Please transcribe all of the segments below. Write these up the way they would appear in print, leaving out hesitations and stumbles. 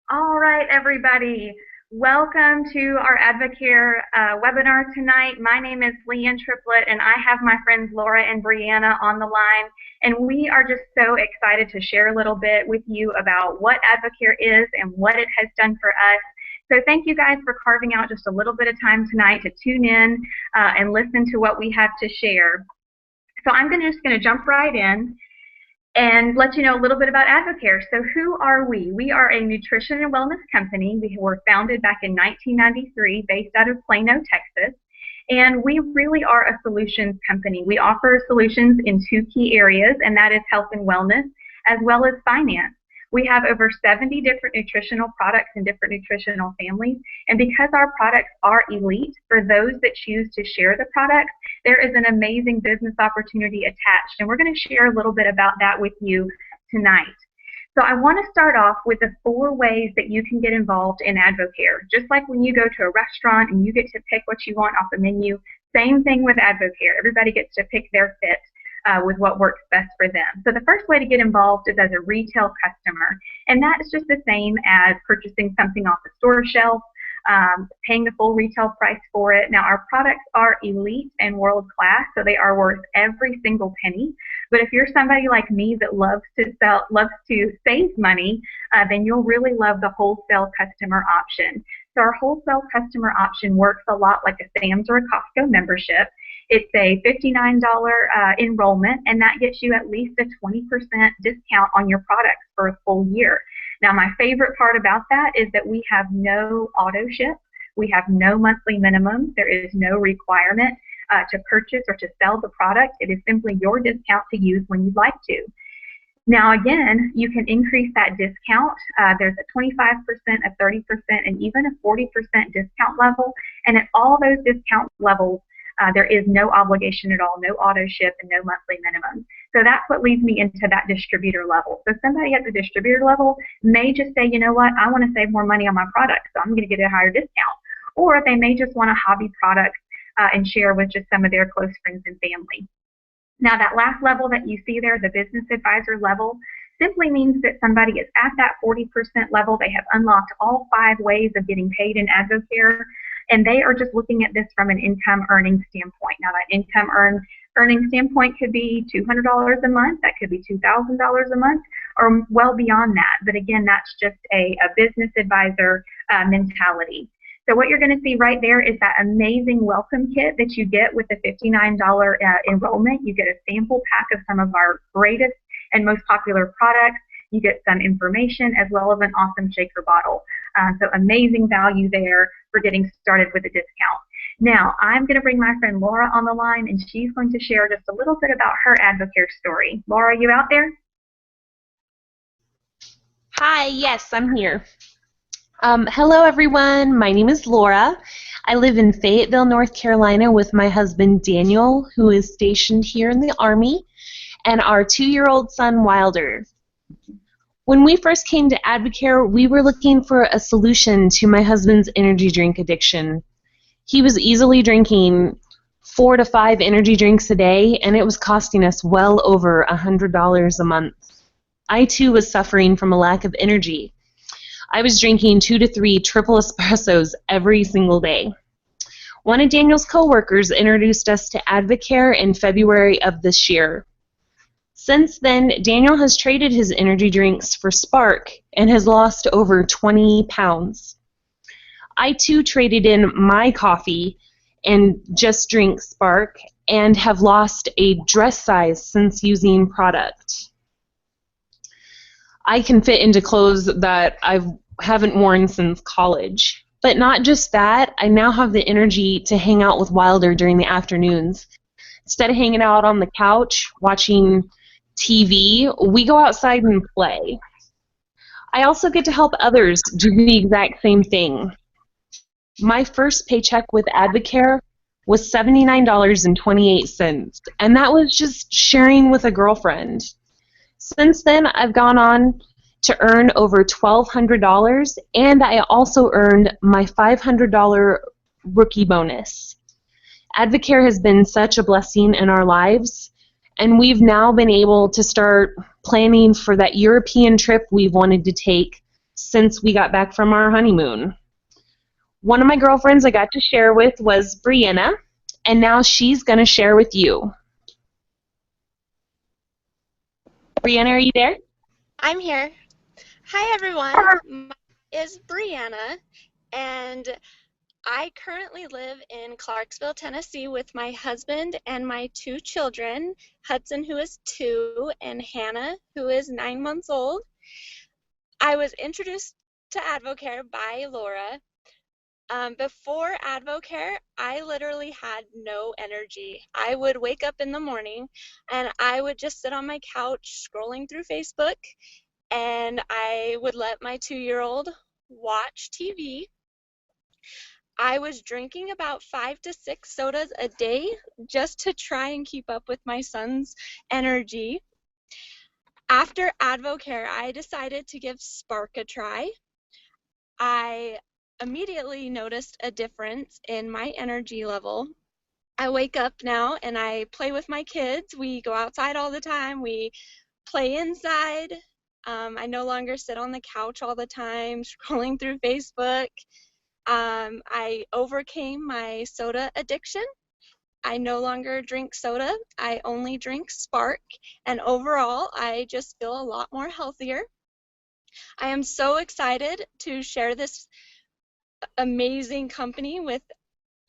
All right, everybody. Welcome to our AdvoCare webinar tonight. My name is Leighann and I have my friends Laura and Breanna on the line. And we are just so excited to share a little bit with you about what AdvoCare is and what it has done for us. So thank you guys for carving out just a little bit of time tonight to tune in and listen to what we have to share. So I'm just going to jump right in and let you know a little bit about AdvoCare. So who are we? We are a nutrition and wellness company. We were founded back in 1993 based out of Plano, Texas. And we really are a solutions company. We offer solutions in two key areas, and that is health and wellness, as well as finance. We have over 70 different nutritional products and different nutritional families. And because our products are elite, for those that choose to share the products, there is an amazing business opportunity attached. And we're going to share a little bit about that with you tonight. So I want to start off with the 4 ways that you can get involved in AdvoCare. Just like when you go to a restaurant and you get to pick what you want off the menu, same thing with AdvoCare. Everybody gets to pick their fit with what works best for them. So the first way to get involved is as a retail customer, and that's just the same as purchasing something off the store shelf, paying the full retail price for it. Now, our products are elite and world-class, so they are worth every single penny. But if you're somebody like me that loves to save money, then you'll really love the wholesale customer option. So our wholesale customer option works a lot like a Sam's or a Costco membership. It's a $59 enrollment, and that gets you at least a 20% discount on your products for a full year. Now, my favorite part about that is that we have no auto ship. We have no monthly minimums. There is no requirement to purchase or to sell the product. It is simply your discount to use when you'd like to. Now, again, you can increase that discount. There's a 25%, a 30%, and even a 40% discount level. And at all those discount levels, there is no obligation at all, no auto ship, and no monthly minimum. So that's what leads me into that distributor level. So somebody at the distributor level may just say, you know what, I want to save more money on my product, so I'm going to get a higher discount. Or they may just want a hobby product and share with just some of their close friends and family. Now, that last level that you see there, the business advisor level, simply means that somebody is at that 40% level. They have unlocked all 5 ways of getting paid in AdvoCare, and they are just looking at this from an income earning standpoint. Now, that income earning standpoint could be $200 a month, that could be $2,000 a month, or well beyond that. But again, that's just a business advisor mentality. So what you're going to see right there is that amazing welcome kit that you get with the $59 enrollment. You get a sample pack of some of our greatest and most popular products. You get some information as well as an awesome shaker bottle. So amazing value there for getting started with a discount. Now, I'm going to bring my friend Laura on the line, and she's going to share just a little bit about her AdvoCare story. Laura, are you out there? Hi, yes, I'm here. Hello, everyone. My name is Laura. I live in Fayetteville, North Carolina with my husband, Daniel, who is stationed here in the Army, and our 2-year-old son, Wilder. When we first came to AdvoCare, we were looking for a solution to my husband's energy drink addiction. He was easily drinking 4 to 5 energy drinks a day, and it was costing us well over $100 a month. I, too, was suffering from a lack of energy. I was drinking 2 to 3 triple espressos every single day. One of Daniel's coworkers introduced us to AdvoCare in February of this year. Since then, Daniel has traded his energy drinks for Spark and has lost over 20 pounds. I, too, traded in my coffee and just drink Spark and have lost a dress size since using product. I can fit into clothes that I haven't worn since college. But not just that, I now have the energy to hang out with Wilder during the afternoons. Instead of hanging out on the couch watching TV, we go outside and play. I also get to help others do the exact same thing. My first paycheck with AdvoCare was $79.28, and that was just sharing with a girlfriend. Since then, I've gone on to earn over $1,200, and I also earned my $500 rookie bonus. AdvoCare has been such a blessing in our lives, and we've now been able to start planning for that European trip we've wanted to take since we got back from our honeymoon. One of my girlfriends I got to share with was Breanna, and now she's going to share with you. Breanna, are you there? I'm here. Hi, everyone. My name is Breanna, and I currently live in Clarksville, Tennessee with my husband and my 2 children, Hudson, who is 2, and Hannah, who is 9 months old. I was introduced to AdvoCare by Laura. Before AdvoCare, I literally had no energy. I would wake up in the morning and I would just sit on my couch scrolling through Facebook, and I would let my 2-year-old watch TV. I was drinking about 5 to 6 sodas a day just to try and keep up with my son's energy. After AdvoCare, I decided to give Spark a try. I immediately noticed a difference in my energy level. I wake up now and I play with my kids. We go outside all the time. We play inside. I no longer sit on the couch all the time scrolling through Facebook. I overcame my soda addiction. I no longer drink soda. I only drink Spark. And overall, I just feel a lot more healthier. I am so excited to share this amazing company with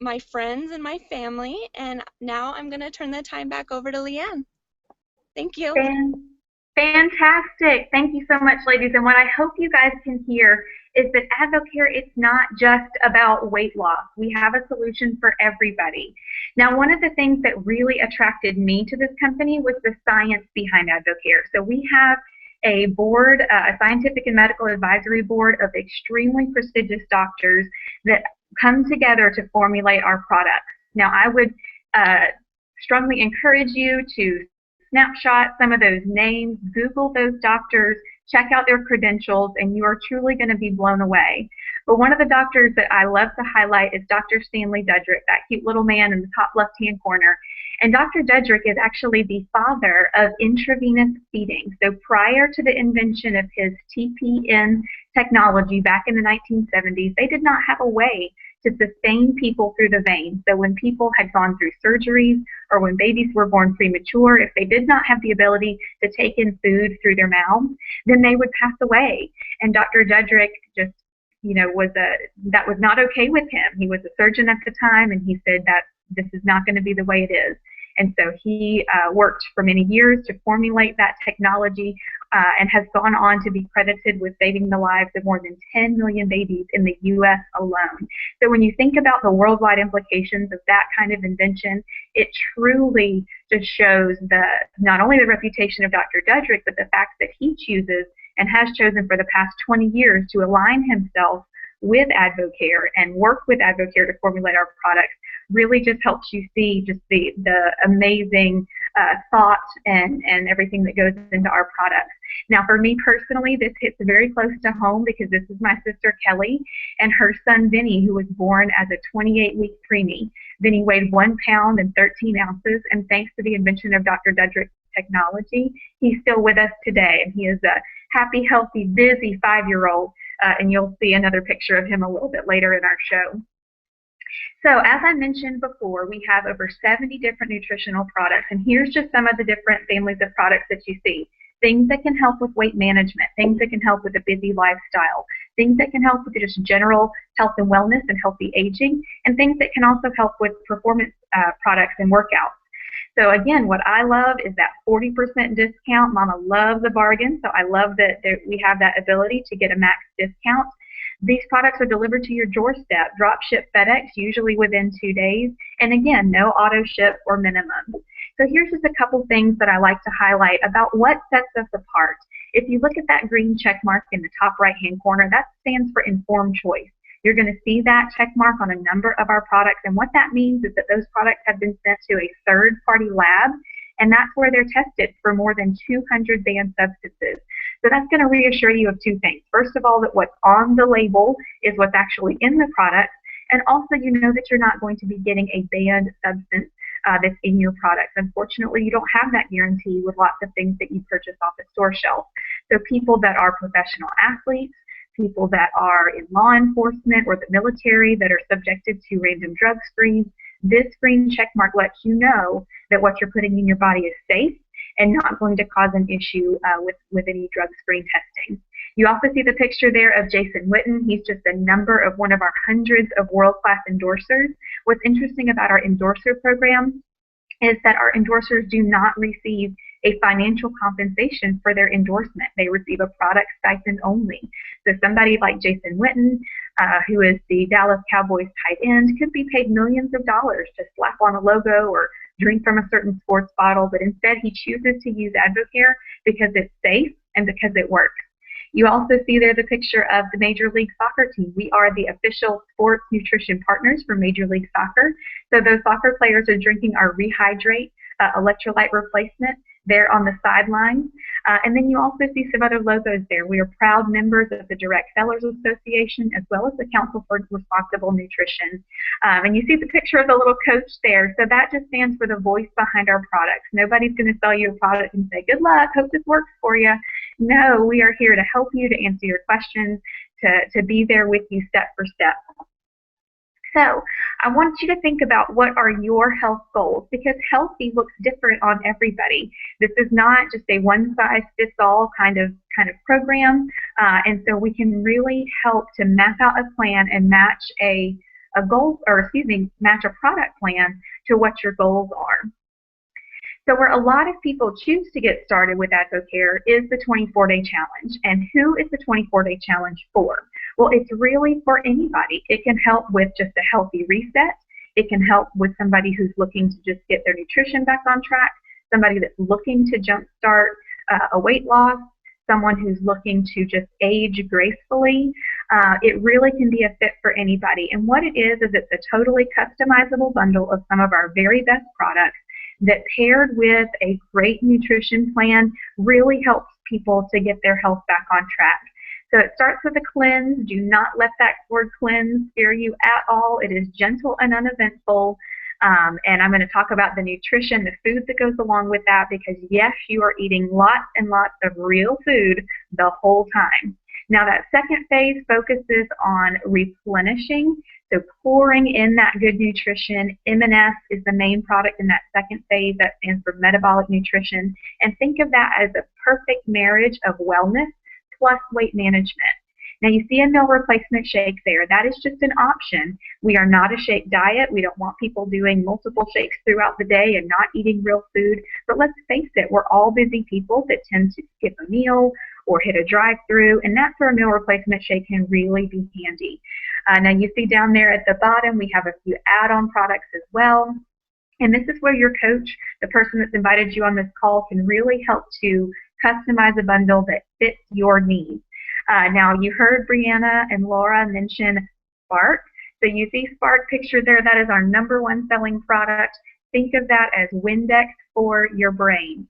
my friends and my family. And now I'm going to turn the time back over to Leighann. Thank you. Fantastic. Thank you so much, ladies. And what I hope you guys can hear is that AdvoCare, it's not just about weight loss. We have a solution for everybody. Now, one of the things that really attracted me to this company was the science behind AdvoCare. So we have a board, a scientific and medical advisory board of extremely prestigious doctors that come together to formulate our products. Now, I would strongly encourage you to snapshot some of those names, Google those doctors, check out their credentials, and you are truly going to be blown away. But one of the doctors that I love to highlight is Dr. Stanley Dudrick, that cute little man in the top left-hand corner. And Dr. Dudrick is actually the father of intravenous feeding. So prior to the invention of his TPN technology back in the 1970s, they did not have a way to sustain people through the vein. So when people had gone through surgeries or when babies were born premature, if they did not have the ability to take in food through their mouths, then they would pass away. And Dr. Dudrick just, that was not okay with him. He was a surgeon at the time, and he said that this is not going to be the way it is. And so he worked for many years to formulate that technology and has gone on to be credited with saving the lives of more than 10 million babies in the U.S. alone. So when you think about the worldwide implications of that kind of invention, it truly just shows not only the reputation of Dr. Dudrick, but the fact that he chooses and has chosen for the past 20 years to align himself with AdvoCare and work with AdvoCare to formulate our products really just helps you see just the amazing thought and everything that goes into our products. Now, for me personally, this hits very close to home because this is my sister Kelly and her son Vinny, who was born as a 28-week preemie. Vinny weighed 1 pound and 13 ounces, and thanks to the invention of Dr. Dudrick's technology, he's still with us today, and he is a happy, healthy, busy 5-year-old, and you'll see another picture of him a little bit later in our show. So as I mentioned before, we have over 70 different nutritional products, and here's just some of the different families of products that you see. Things that can help with weight management, things that can help with a busy lifestyle, things that can help with just general health and wellness and healthy aging, and things that can also help with performance products and workouts. So again, what I love is that 40% discount. Mama loves a bargain, so I love that we have that ability to get a max discount. These products are delivered to your doorstep, drop ship FedEx, usually within 2 days, and again, no auto ship or minimum. So here's just a couple things that I like to highlight about what sets us apart. If you look at that green check mark in the top right-hand corner, that stands for informed choice. You're going to see that check mark on a number of our products, and what that means is that those products have been sent to a third-party lab, and that's where they're tested for more than 200 banned substances. So that's going to reassure you of 2 things. First of all, that what's on the label is what's actually in the product, and also you know that you're not going to be getting a banned substance that's in your products. Unfortunately, you don't have that guarantee with lots of things that you purchase off the store shelf. So people that are professional athletes, people that are in law enforcement or the military that are subjected to random drug screens. This green check mark lets you know that what you're putting in your body is safe and not going to cause an issue with any drug screen testing. You also see the picture there of Jason Witten. He's just a number of one of our hundreds of world-class endorsers. What's interesting about our endorser program is that our endorsers do not receive a financial compensation for their endorsement. They receive a product stipend only. So somebody like Jason Witten, who is the Dallas Cowboys tight end, could be paid millions of dollars to slap on a logo or drink from a certain sports bottle, but instead he chooses to use AdvoCare because it's safe and because it works. You also see there the picture of the Major League Soccer team. We are the official sports nutrition partners for Major League Soccer. So those soccer players are drinking our Rehydrate electrolyte replacement there on the sidelines. And then you also see some other logos there. We are proud members of the Direct Sellers Association as well as the Council for Responsible Nutrition. And you see the picture of the little coach there. So that just stands for the voice behind our products. Nobody's going to sell you a product and say, good luck, hope this works for you. No, we are here to help you, to answer your questions, to be there with you step for step. So I want you to think about what are your health goals, because healthy looks different on everybody. This is not just a one-size-fits-all kind of program, and so we can really help to map out a plan and match match a product plan to what your goals are. So where a lot of people choose to get started with AdvoCare is the 24-day challenge. And who is the 24-day challenge for? Well, it's really for anybody. It can help with just a healthy reset. It can help with somebody who's looking to just get their nutrition back on track, somebody that's looking to jumpstart a weight loss, someone who's looking to just age gracefully. It really can be a fit for anybody. And what it is it's a totally customizable bundle of some of our very best products that, paired with a great nutrition plan, really helps people to get their health back on track. So it starts with a cleanse. Do not let that word cleanse scare you at all. It is gentle and uneventful. And I'm going to talk about the nutrition, the food that goes along with that, because yes, you are eating lots and lots of real food the whole time. Now that second phase focuses on replenishing, so pouring in that good nutrition. M&S is the main product in that second phase. That stands for metabolic nutrition. And think of that as a perfect marriage of wellness plus weight management. Now you see a meal replacement shake there. That is just an option. We are not a shake diet. We don't want people doing multiple shakes throughout the day and not eating real food. But let's face it, we're all busy people that tend to skip a meal or hit a drive-through, and that's where a meal replacement shake can really be handy. Now you see down there at the bottom, we have a few add-on products as well. And this is where your coach, the person that's invited you on this call, can really help to customize a bundle that fits your needs. Now you heard Breanna and Laura mention Spark. So you see Spark pictured there. That is our #1 selling product. Think of that as Windex for your brain.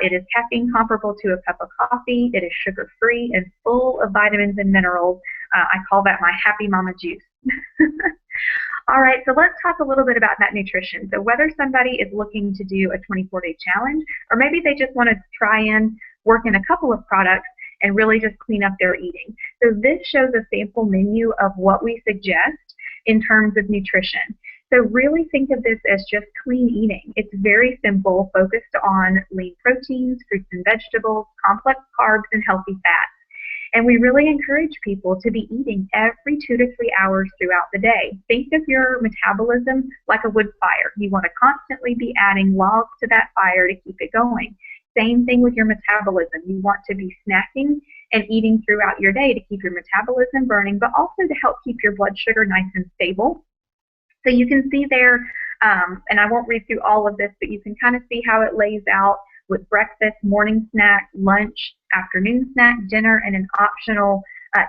It is caffeine comparable to a cup of coffee. It is sugar-free and full of vitamins and minerals. I call that my happy mama juice. All right, so let's talk a little bit about that nutrition. So whether somebody is looking to do a 24-day challenge, or maybe they just want to try and work in a couple of products and really just clean up their eating. So this shows a sample menu of what we suggest in terms of nutrition. So really think of this as just clean eating. It's very simple, focused on lean proteins, fruits and vegetables, complex carbs, and healthy fats. And we really encourage people to be eating every 2 to 3 hours throughout the day. Think of your metabolism like a wood fire. You want to constantly be adding logs to that fire to keep it going. Same thing with your metabolism. You want to be snacking and eating throughout your day to keep your metabolism burning, but also to help keep your blood sugar nice and stable. So you can see there, and I won't read through all of this, but you can kind of see how it lays out with breakfast, morning snack, lunch, afternoon snack, dinner, and an optional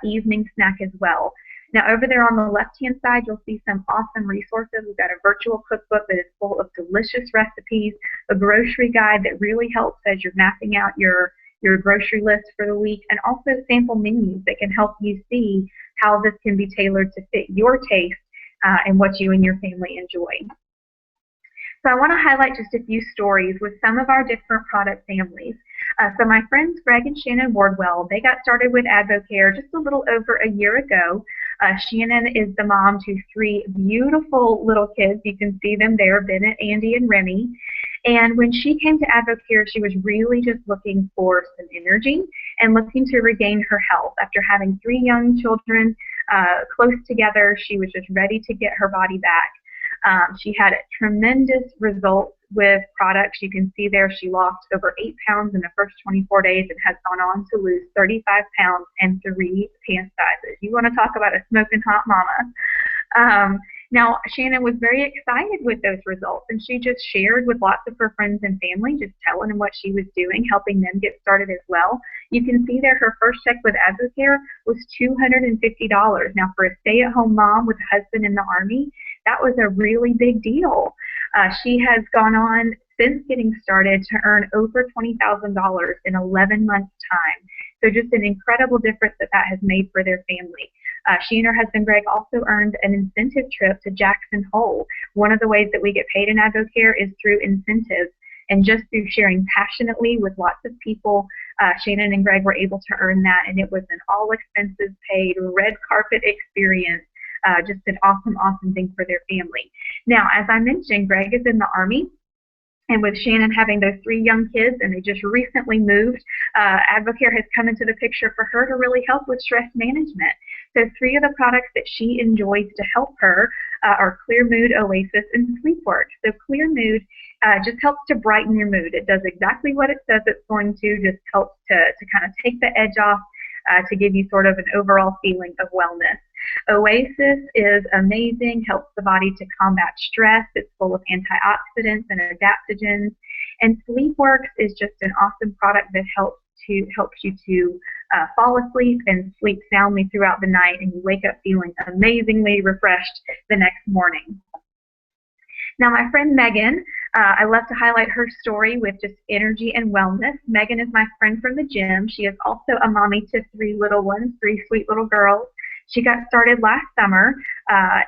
evening snack as well. Now over there on the left-hand side, you'll see some awesome resources. We've got a virtual cookbook that is full of delicious recipes, a grocery guide that really helps as you're mapping out your grocery list for the week, and also sample menus that can help you see how this can be tailored to fit your taste and what you and your family enjoy. So I want to highlight just a few stories with some of our different product families. So my friends Greg and Shannon Wardwell, they got started with AdvoCare just a little over a year ago. Shannon is the mom to 3 beautiful little kids. You can see them there, Bennett, Andy, and Remy. And when she came to AdvoCare, she was really just looking for some energy and looking to regain her health. After having 3 young children close together, she was just ready to get her body back. She had tremendous results with products. You can see there she lost over 8 pounds in the first 24 days and has gone on to lose 35 pounds and 3 pant sizes. You want to talk about a smoking hot mama. Now, Shannon was very excited with those results, and she just shared with lots of her friends and family, just telling them what she was doing, helping them get started as well. You can see there her first check with AdvoCare was $250. Now, for a stay-at-home mom with a husband in the Army, that was a really big deal. She has gone on since getting started to earn over $20,000 in 11 months' time. So just an incredible difference that has made for their family. She and her husband Greg also earned an incentive trip to Jackson Hole. One of the ways that we get paid in AdvoCare is through incentives. And just through sharing passionately with lots of people, Shannon and Greg were able to earn that, and it was an all-expenses-paid, red carpet experience. Just an awesome, awesome thing for their family. Now, as I mentioned, Greg is in the Army. And with Shannon having those 3 young kids, and they just recently moved, AdvoCare has come into the picture for her to really help with stress management. So 3 of the products that she enjoys to help her are Clear Mood, Oasis, and Sleepwork. So Clear Mood just helps to brighten your mood. It does exactly what it says it's going to, just helps to kind of take the edge off, to give you sort of an overall feeling of wellness. Oasis is amazing, helps the body to combat stress. It's full of antioxidants and adaptogens. And SleepWorks is just an awesome product that helps you to fall asleep and sleep soundly throughout the night, and you wake up feeling amazingly refreshed the next morning. Now, my friend Megan, I love to highlight her story with just energy and wellness. Megan is my friend from the gym. She is also a mommy to 3 little ones, 3 sweet little girls. She got started last summer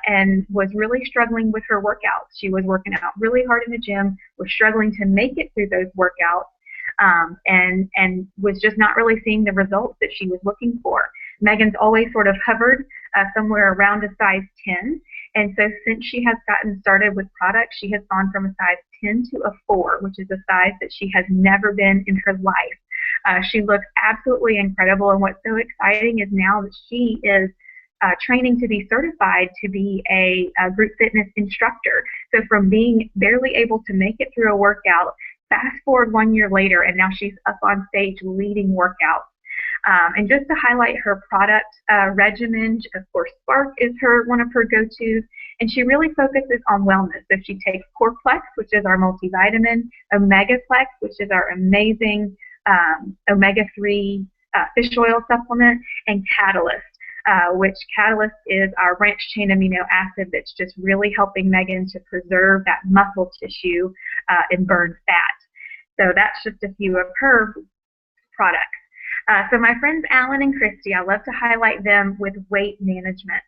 and was really struggling with her workouts. She was working out really hard in the gym, was struggling to make it through those workouts, and was just not really seeing the results that she was looking for. Megan's always sort of hovered somewhere around a size 10. And so since she has gotten started with products, she has gone from a size 10 to a 4, which is a size that she has never been in her life. She looks absolutely incredible, and what's so exciting is now that she is training to be certified to be a group fitness instructor. So from being barely able to make it through a workout, fast forward 1 year later, and now she's up on stage leading workouts. And just to highlight her product regimen, of course, Spark is one of her go-tos, and she really focuses on wellness. So she takes Coreplex, which is our multivitamin, Omegaplex, which is our amazing omega-3 fish oil supplement, and Catalyst, which Catalyst is our branched chain amino acid that's just really helping Megan to preserve that muscle tissue and burn fat. So that's just a few of her products. So my friends Alan and Christy, I love to highlight them with weight management.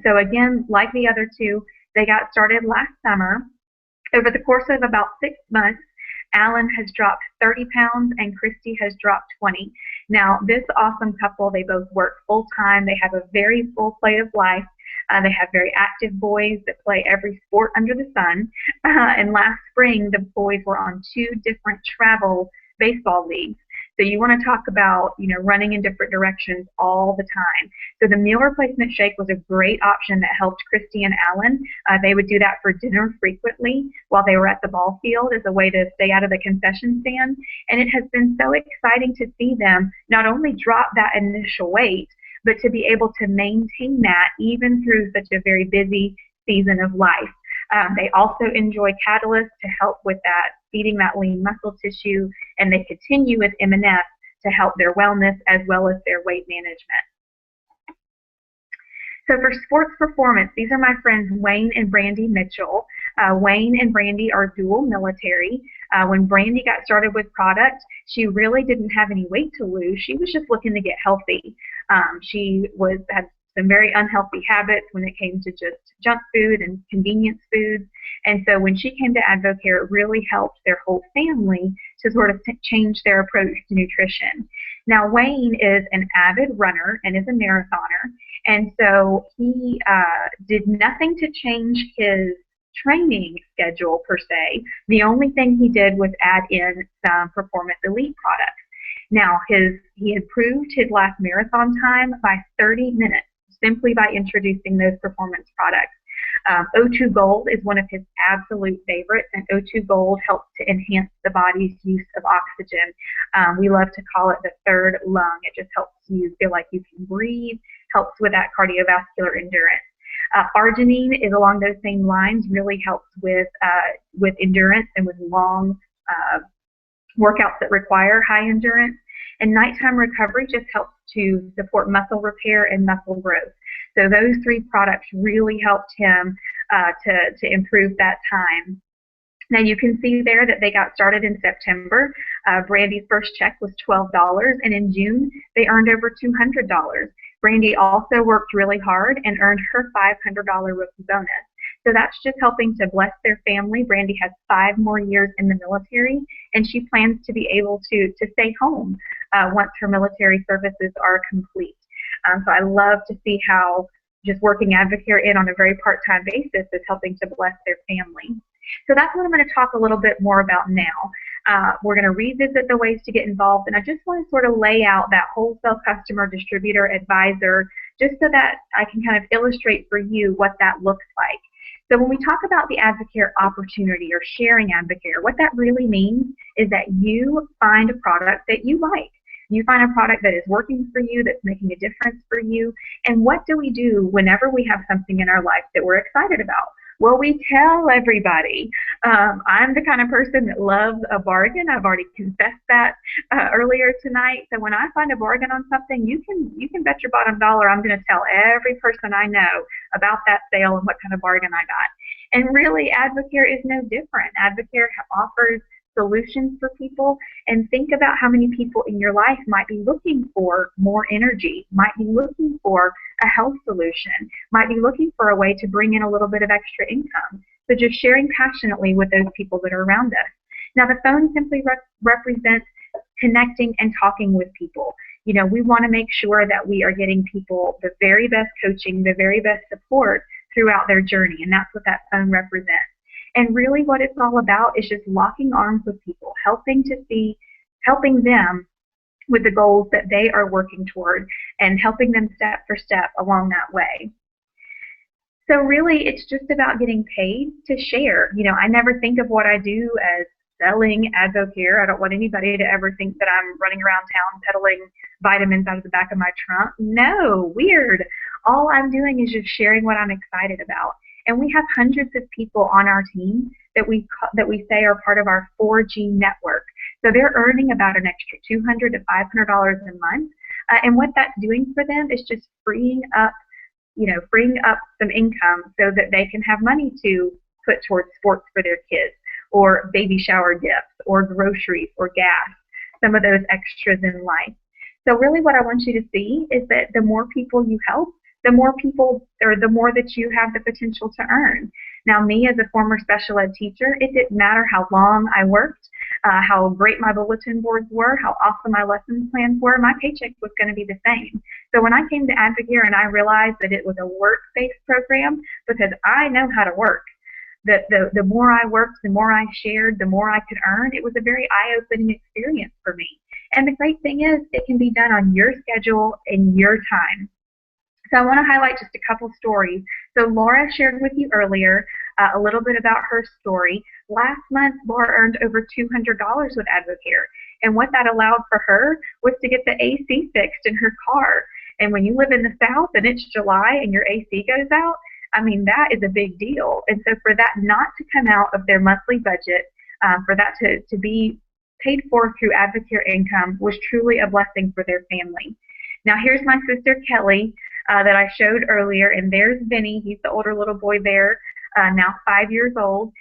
So again, like the other 2, they got started last summer. Over the course of about 6 months, Alan has dropped 30 pounds and Christy has dropped 20. Now, this awesome couple, they both work full-time. They have a very full plate of life. They have very active boys that play every sport under the sun. And last spring, the boys were on 2 different travel baseball leagues. So you want to talk about, running in different directions all the time. So the meal replacement shake was a great option that helped Christy and Alan. They would do that for dinner frequently while they were at the ball field as a way to stay out of the concession stand. And it has been so exciting to see them not only drop that initial weight, but to be able to maintain that even through such a very busy season of life. They also enjoy Catalyst to help with that, feeding that lean muscle tissue, and they continue with M&S to help their wellness as well as their weight management. So for sports performance, these are my friends Wayne and Brandy Mitchell. Wayne and Brandy are dual military. When Brandy got started with product, she really didn't have any weight to lose. She was just looking to get healthy. She had some very unhealthy habits when it came to just junk food and convenience foods. And so when she came to AdvoCare, it really helped their whole family to sort of change their approach to nutrition. Now, Wayne is an avid runner and is a marathoner. And so he did nothing to change his training schedule per se. The only thing he did was add in some Performance Elite products. Now, he improved his last marathon time by 30 minutes simply by introducing those performance products. O2 Gold is one of his absolute favorites, and O2 Gold helps to enhance the body's use of oxygen. We love to call it the third lung. It just helps you feel like you can breathe, helps with that cardiovascular endurance. Arginine is along those same lines, really helps with endurance and with long workouts that require high endurance. And nighttime recovery just helps to support muscle repair and muscle growth. So those three products really helped him to improve that time. Now you can see there that they got started in September. Brandy's first check was $12, and in June they earned over $200. Brandy also worked really hard and earned her $500 rookie bonus. So that's just helping to bless their family. Brandy has 5 more years in the military, and she plans to be able to stay home once her military services are complete. So I love to see how just working AdvoCare in on a very part-time basis is helping to bless their family. So that's what I'm going to talk a little bit more about now. We're going to revisit the ways to get involved, and I just want to sort of lay out that wholesale customer, distributor, advisor, just so that I can kind of illustrate for you what that looks like. So when we talk about the AdvoCare opportunity or sharing AdvoCare, what that really means is that you find a product that you like. You find a product that is working for you, that's making a difference for you. And what do we do whenever we have something in our life that we're excited about? Well, we tell everybody. I'm the kind of person that loves a bargain. I've already confessed that earlier tonight. So when I find a bargain on something, you can bet your bottom dollar I'm going to tell every person I know about that sale and what kind of bargain I got. And really, AdvoCare is no different. AdvoCare offers solutions for people, and think about how many people in your life might be looking for more energy, might be looking for a health solution, might be looking for a way to bring in a little bit of extra income. So just sharing passionately with those people that are around us. Now the phone simply represents connecting and talking with people. You know, we want to make sure that we are getting people the very best coaching, the very best support throughout their journey, and that's what that phone represents. And really what it's all about is just locking arms with people, helping them with the goals that they are working toward and helping them step for step along that way. So really it's just about getting paid to share. You know, I never think of what I do as selling AdvoCare. I don't want anybody to ever think that I'm running around town peddling vitamins out of the back of my trunk. No, weird. All I'm doing is just sharing what I'm excited about. And we have hundreds of people on our team that we say are part of our 4G network. So they're earning about an extra $200 to $500 a month. And what that's doing for them is just freeing up some income so that they can have money to put towards sports for their kids, or baby shower gifts, or groceries, or gas, some of those extras in life. So really what I want you to see is that the more people you help, the more that you have the potential to earn. Now, me as a former special ed teacher, it didn't matter how long I worked, how great my bulletin boards were, how awesome my lesson plans were, my paycheck was going to be the same. So when I came to AdvoCare and I realized that it was a work-based program, because I know how to work, the more I worked, the more I shared, the more I could earn, it was a very eye-opening experience for me. And the great thing is, it can be done on your schedule and your time. So I want to highlight just a couple stories. So Laura shared with you earlier a little bit about her story. Last month, Laura earned over $200 with AdvoCare. And what that allowed for her was to get the AC fixed in her car. And when you live in the South and it's July and your AC goes out, I mean, that is a big deal. And so for that not to come out of their monthly budget, for that to be paid for through AdvoCare income was truly a blessing for their family. Now here's my sister Kelly that I showed earlier, and there's Vinny. He's the older little boy there, now 5 years old.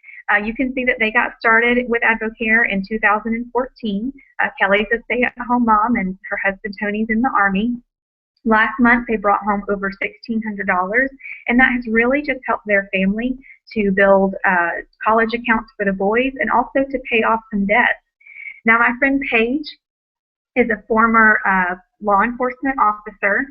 You can see that they got started with AdvoCare in 2014. Kelly's a stay-at-home mom, and her husband Tony's in the Army. Last month, they brought home over $1,600, and that has really just helped their family to build college accounts for the boys and also to pay off some debts. Now, my friend Paige is a former law enforcement officer.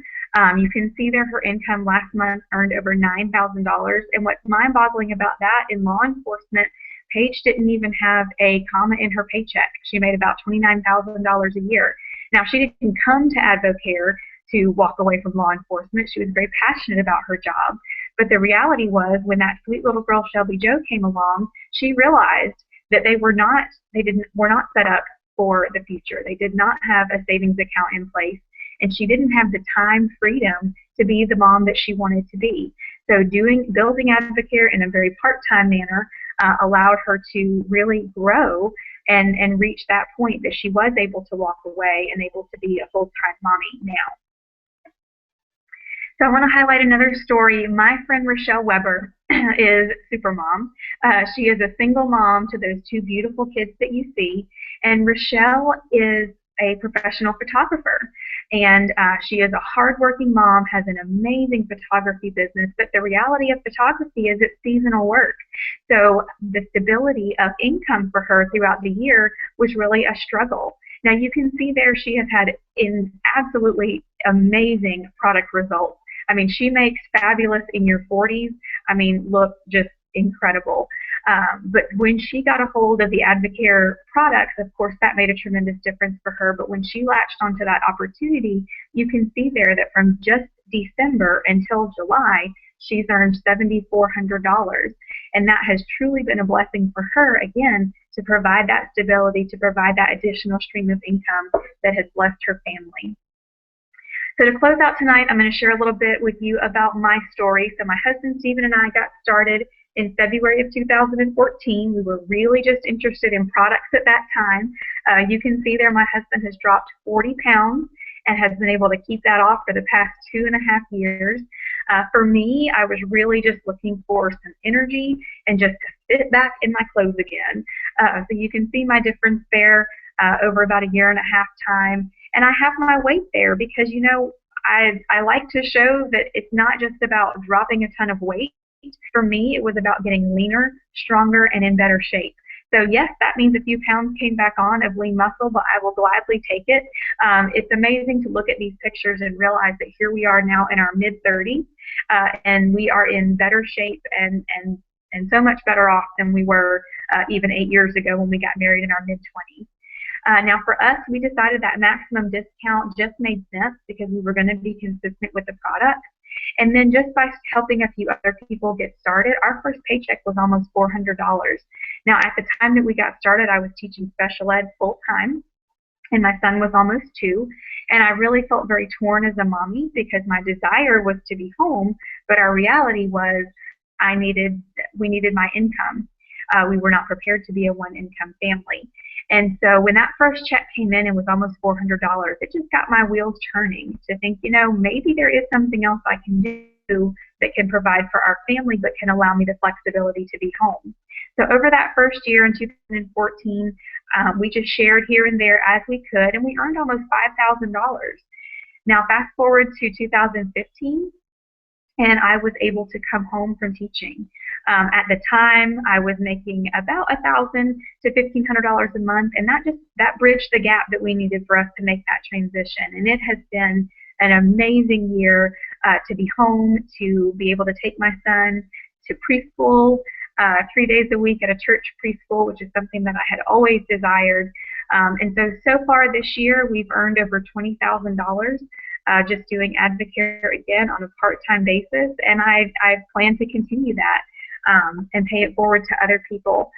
You can see there her income last month earned over $9,000. And what's mind-boggling about that, in law enforcement, Paige didn't even have a comma in her paycheck. She made about $29,000 a year. Now, she didn't come to AdvoCare to walk away from law enforcement. She was very passionate about her job. But the reality was, when that sweet little girl Shelby Jo came along, she realized that they were not set up for the future. They did not have a savings account in place, and she didn't have the time freedom to be the mom that she wanted to be. So building AdvoCare in a very part-time manner allowed her to really grow and reach that point that she was able to walk away and able to be a full-time mommy now. So I want to highlight another story. My friend Rochelle Weber is super mom. She is a single mom to those two beautiful kids that you see, and Rochelle is a professional photographer. And she is a hardworking mom, has an amazing photography business, but the reality of photography is it's seasonal work. So the stability of income for her throughout the year was really a struggle. Now you can see there she has had absolutely amazing product results. I mean, she makes fabulous in your 40s. I mean, look just incredible. But when she got a hold of the AdvoCare products, of course, that made a tremendous difference for her. But when she latched onto that opportunity, you can see there that from just December until July, she's earned $7,400. And that has truly been a blessing for her, again, to provide that stability, to provide that additional stream of income that has blessed her family. So to close out tonight, I'm going to share a little bit with you about my story. So my husband Stephen and I got started in February of 2014. We were really just interested in products at that time. You can see there my husband has dropped 40 pounds and has been able to keep that off for the past 2.5 years. For me, I was really just looking for some energy and just to fit back in my clothes again. So you can see my difference there over about 1.5 years time. And I have my weight there because, you know, I like to show that it's not just about dropping a ton of weight. For me, it was about getting leaner, stronger, and in better shape. So yes, that means a few pounds came back on of lean muscle, but I will gladly take it. It's amazing to look at these pictures and realize that here we are now in our mid-30s, and we are in better shape and so much better off than we were even 8 years ago when we got married in our mid-20s. Now for us, we decided that maximum discount just made sense because we were going to be consistent with the product. And then just by helping a few other people get started, our first paycheck was almost $400. Now at the time that we got started, I was teaching special ed full-time, and my son was almost 2. And I really felt very torn as a mommy because my desire was to be home, but our reality was we needed my income. We were not prepared to be a one-income family. And so when that first check came in and was almost $400, it just got my wheels turning to think, you know, maybe there is something else I can do that can provide for our family but can allow me the flexibility to be home. So over that first year in 2014, we just shared here and there as we could, and we earned almost $5,000. Now fast forward to 2015, and I was able to come home from teaching. At the time, I was making about $1,000 to $1,500 a month, and that bridged the gap that we needed for us to make that transition. And it has been an amazing year to be home, to be able to take my son to preschool 3 days a week at a church preschool, which is something that I had always desired. And so far this year, we've earned over $20,000. Just doing AdvoCare again on a part-time basis, and I plan to continue that and pay it forward to other people.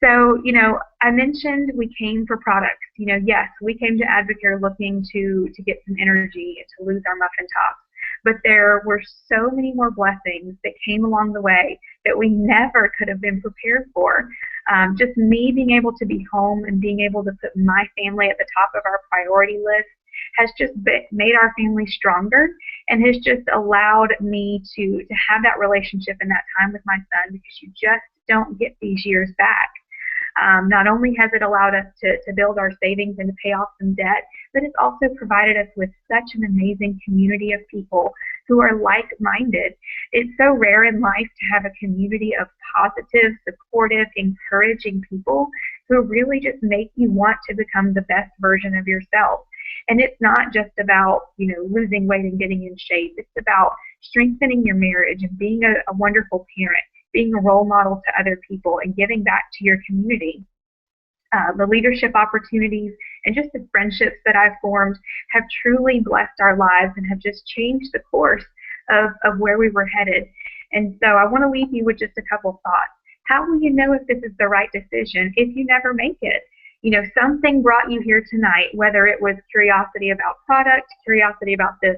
So, you know, I mentioned we came for products. You know, yes, we came to AdvoCare looking to get some energy and to lose our muffin tops, but there were so many more blessings that came along the way that we never could have been prepared for. Just me being able to be home and being able to put my family at the top of our priority list has just made our family stronger and has just allowed me to have that relationship and that time with my son, because you just don't get these years back. Not only has it allowed us to build our savings and to pay off some debt, but it's also provided us with such an amazing community of people who are like-minded. It's so rare in life to have a community of positive, supportive, encouraging people who really just make you want to become the best version of yourself. And it's not just about, losing weight and getting in shape. It's about strengthening your marriage and being a wonderful parent, being a role model to other people, and giving back to your community. The leadership opportunities and just the friendships that I've formed have truly blessed our lives and have just changed the course of where we were headed. And so I want to leave you with just a couple thoughts. How will you know if this is the right decision if you never make it? Something brought you here tonight, whether it was curiosity about product, curiosity about this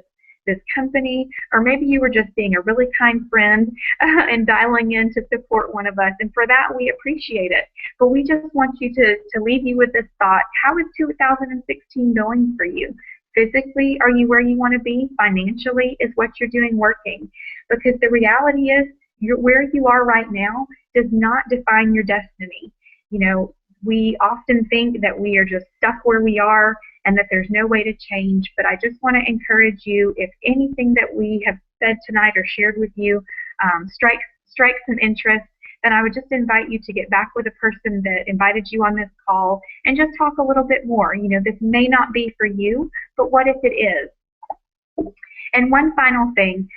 company, or maybe you were just being a really kind friend and dialing in to support one of us. And for that, we appreciate it. But we just want you to leave you with this thought. How is 2016 going for you? Physically, are you where you want to be? Financially, is what you're doing working? Because the reality is, where you are right now does not define your destiny. We often think that we are just stuck where we are and that there's no way to change, but I just want to encourage you, if anything that we have said tonight or shared with you strikes some interest, then I would just invite you to get back with the person that invited you on this call and just talk a little bit more. This may not be for you, but what if it is? And one final thing,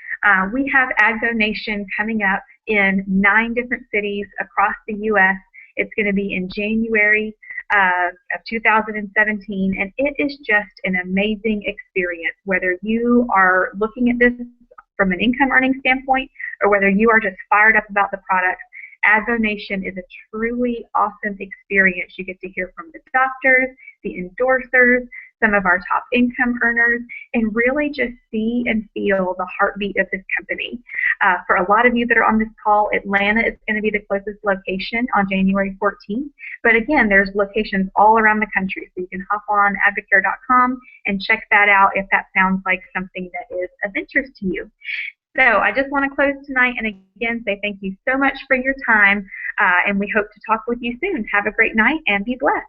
we have AdvoNation coming up in 9 different cities across the U.S. It's going to be in January of 2017, and it is just an amazing experience, whether you are looking at this from an income earning standpoint or whether you are just fired up about the products. AdvoNation is a truly awesome experience. You get to hear from the doctors, the endorsers, some of our top income earners, and really just see and feel the heartbeat of this company. For a lot of you that are on this call, Atlanta is going to be the closest location on January 14th. But again, there's locations all around the country, so you can hop on AdvoCare.com and check that out if that sounds like something that is of interest to you. So I just want to close tonight and again say thank you so much for your time, and we hope to talk with you soon. Have a great night and be blessed.